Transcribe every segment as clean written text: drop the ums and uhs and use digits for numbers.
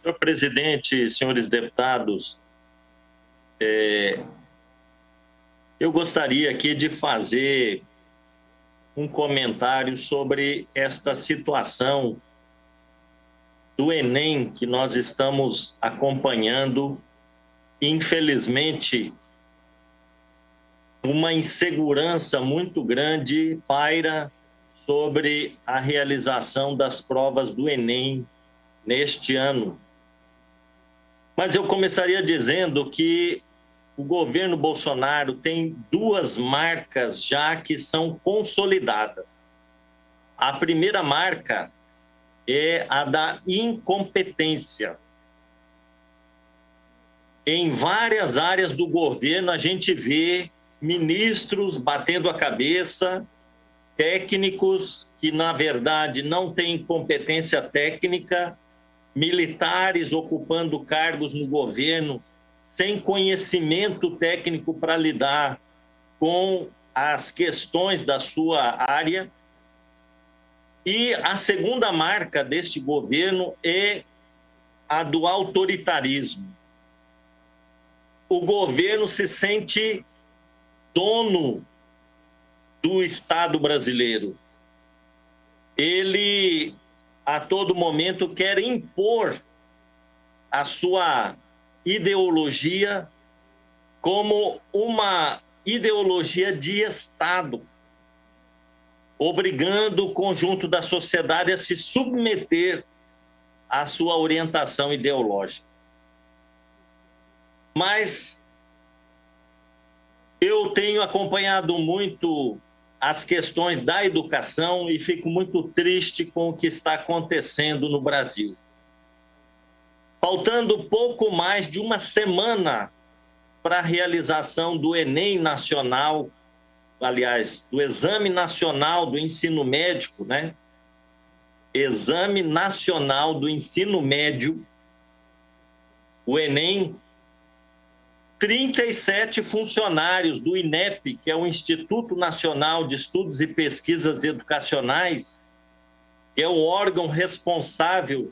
Senhor presidente, senhores deputados, eu gostaria aqui de fazer um comentário sobre esta situação do Enem que nós estamos acompanhando. Infelizmente, uma insegurança muito grande paira sobre a realização das provas do Enem neste ano. Mas eu começaria dizendo que o governo Bolsonaro tem duas marcas já que são consolidadas. A primeira marca é a da incompetência. Em várias áreas do governo, a gente vê ministros batendo a cabeça, técnicos que, na verdade, não têm competência técnica, militares ocupando cargos no governo sem conhecimento técnico para lidar com as questões da sua área. E a segunda marca deste governo é a do autoritarismo. O governo se sente dono do Estado brasileiro. Ele, a todo momento, quer impor a sua ideologia como uma ideologia de Estado, obrigando o conjunto da sociedade a se submeter à sua orientação ideológica. Mas eu tenho acompanhado muito as questões da educação e fico muito triste com o que está acontecendo no Brasil. Faltando pouco mais de uma semana para a realização do Enem Nacional, aliás, do Exame Nacional do Ensino Médio, né? Exame Nacional do Ensino Médio, o Enem, 37 funcionários do INEP, que é o Instituto Nacional de Estudos e Pesquisas Educacionais, que é o órgão responsável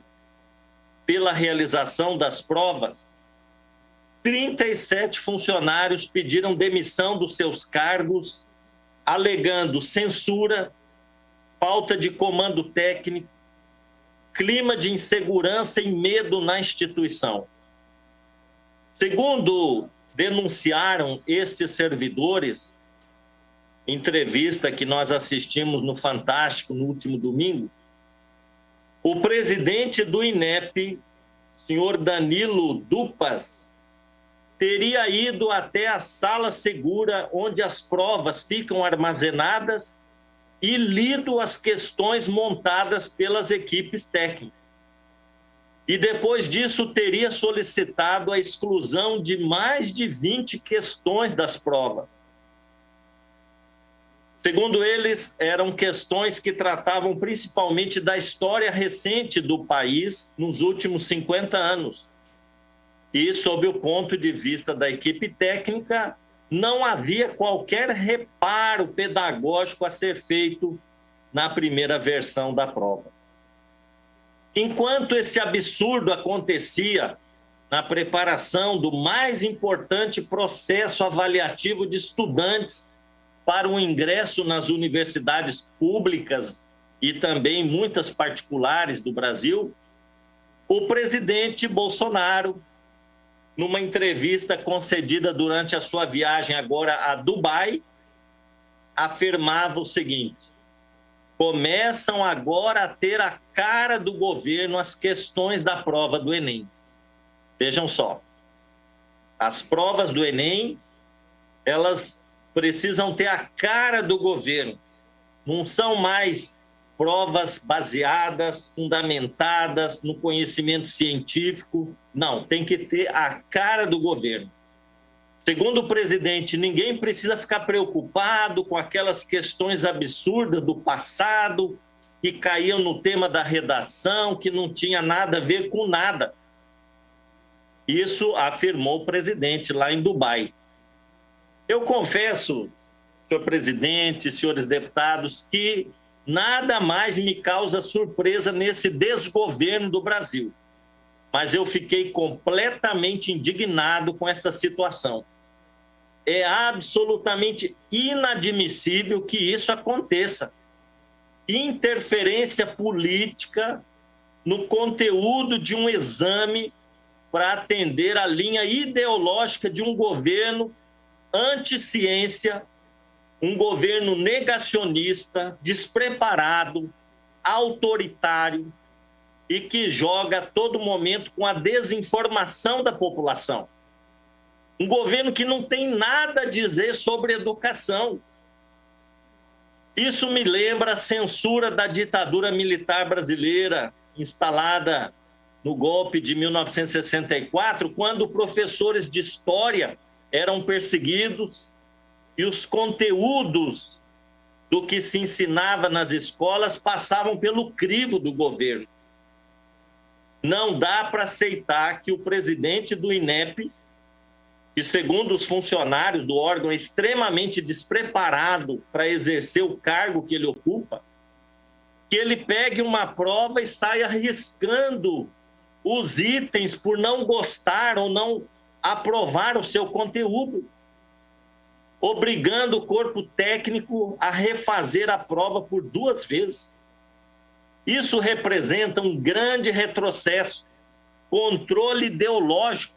pela realização das provas, 37 funcionários pediram demissão dos seus cargos, alegando censura, falta de comando técnico, clima de insegurança e medo na instituição. Segundo denunciaram estes servidores, entrevista que nós assistimos no Fantástico no último domingo, o presidente do INEP, senhor Danilo Dupas, teria ido até a sala segura onde as provas ficam armazenadas e lido as questões montadas pelas equipes técnicas. E depois disso teria solicitado a exclusão de mais de 20 questões das provas. Segundo eles, eram questões que tratavam principalmente da história recente do país nos últimos 50 anos. E, sob o ponto de vista da equipe técnica, não havia qualquer reparo pedagógico a ser feito na primeira versão da prova. Enquanto esse absurdo acontecia na preparação do mais importante processo avaliativo de estudantes para o ingresso nas universidades públicas e também muitas particulares do Brasil, o presidente Bolsonaro, numa entrevista concedida durante a sua viagem agora a Dubai, afirmava o seguinte: começam agora a ter a cara do governo as questões da prova do Enem. Vejam só, as provas do Enem, elas precisam ter a cara do governo. Não são mais provas baseadas, fundamentadas no conhecimento científico. Não, tem que ter a cara do governo. Segundo o presidente, ninguém precisa ficar preocupado com aquelas questões absurdas do passado que caíam no tema da redação, que não tinha nada a ver com nada. Isso afirmou o presidente lá em Dubai. Eu confesso, senhor presidente, senhores deputados, que nada mais me causa surpresa nesse desgoverno do Brasil. mas eu fiquei completamente indignado com esta situação. É absolutamente inadmissível que isso aconteça. Interferência política no conteúdo de um exame para atender a linha ideológica de um governo anti-ciência, um governo negacionista, despreparado, autoritário e que joga a todo momento com a desinformação da população. Um governo que não tem nada a dizer sobre educação. Isso me lembra a censura da ditadura militar brasileira, instalada no golpe de 1964, quando professores de história eram perseguidos e os conteúdos do que se ensinava nas escolas passavam pelo crivo do governo. Não dá para aceitar que o presidente do INEP, que segundo os funcionários do órgão é extremamente despreparado para exercer o cargo que ele ocupa, que ele pegue uma prova e saia riscando os itens por não gostar ou não aprovar o seu conteúdo, obrigando o corpo técnico a refazer a prova por 2 vezes. Isso representa um grande retrocesso, controle ideológico.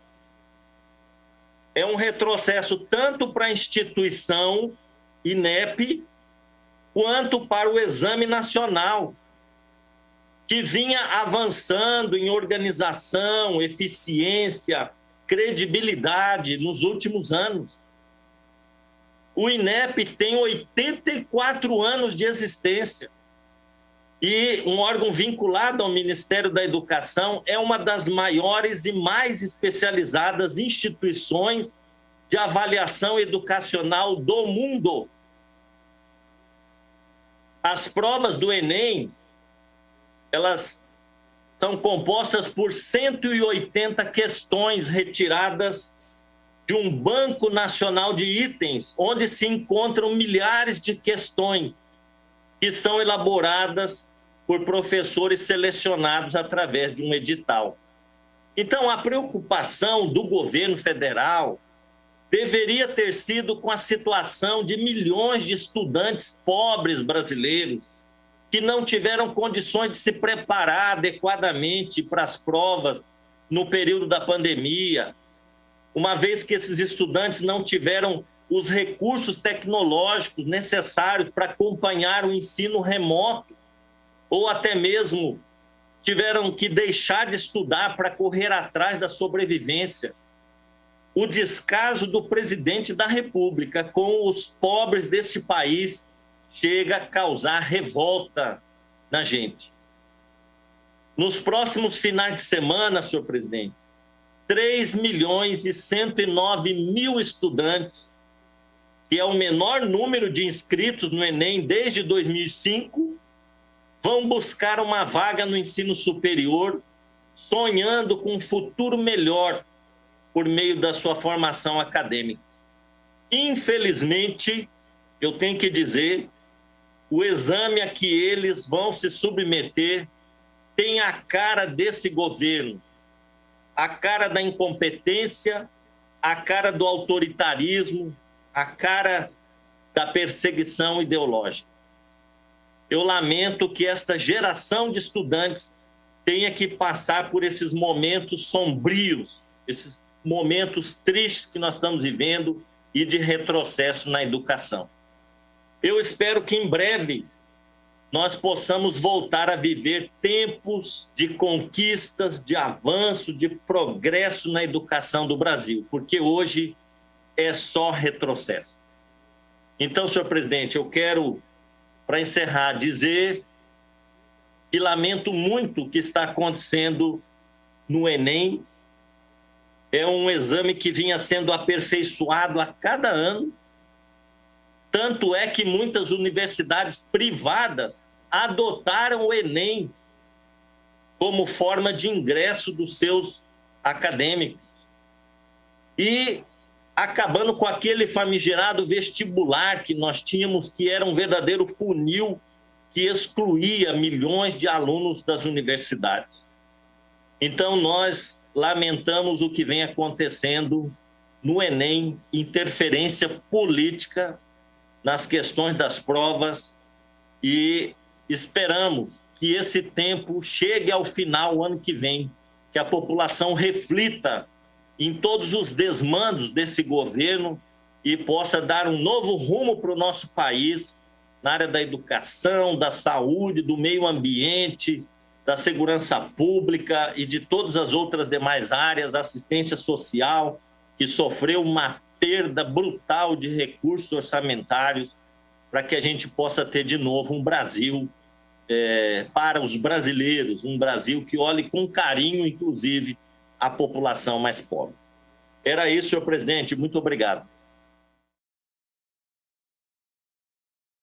É um retrocesso tanto para a instituição INEP, quanto para o Exame Nacional, que vinha avançando em organização, eficiência, credibilidade nos últimos anos. O INEP tem 84 anos de existência e um órgão vinculado ao Ministério da Educação é uma das maiores e mais especializadas instituições de avaliação educacional do mundo. As provas do Enem, elas são compostas por 180 questões retiradas de um banco nacional de itens, onde se encontram milhares de questões que são elaboradas por professores selecionados através de um edital. Então, a preocupação do governo federal deveria ter sido com a situação de milhões de estudantes pobres brasileiros que não tiveram condições de se preparar adequadamente para as provas no período da pandemia, uma vez que esses estudantes não tiveram os recursos tecnológicos necessários para acompanhar o ensino remoto, ou até mesmo tiveram que deixar de estudar para correr atrás da sobrevivência. O descaso do presidente da República com os pobres deste país chega a causar revolta na gente. Nos próximos finais de semana, senhor presidente, 3.109.000 estudantes, que é o menor número de inscritos no Enem desde 2005, vão buscar uma vaga no ensino superior, sonhando com um futuro melhor por meio da sua formação acadêmica. Infelizmente, eu tenho que dizer, o exame a que eles vão se submeter tem a cara desse governo, a cara da incompetência, a cara do autoritarismo, a cara da perseguição ideológica. Eu lamento que esta geração de estudantes tenha que passar por esses momentos sombrios, esses momentos tristes que nós estamos vivendo e de retrocesso na educação. Eu espero que em breve nós possamos voltar a viver tempos de conquistas, de avanço, de progresso na educação do Brasil, porque hoje é só retrocesso. Então, senhor presidente, eu quero, para encerrar, dizer que lamento muito o que está acontecendo no Enem. É um exame que vinha sendo aperfeiçoado a cada ano. Tanto é que muitas universidades privadas adotaram o Enem como forma de ingresso dos seus acadêmicos. E acabando com aquele famigerado vestibular que nós tínhamos, que era um verdadeiro funil que excluía milhões de alunos das universidades. Então, nós lamentamos o que vem acontecendo no Enem, interferência política nas questões das provas, e esperamos que esse tempo chegue ao final ano que vem, que a população reflita em todos os desmandos desse governo e possa dar um novo rumo para o nosso país, na área da educação, da saúde, do meio ambiente, da segurança pública e de todas as outras demais áreas, assistência social, que sofreu uma perda brutal de recursos orçamentários, para que a gente possa ter de novo um Brasil para os brasileiros, um Brasil que olhe com carinho, inclusive, a população mais pobre. Era isso, senhor presidente. Muito obrigado.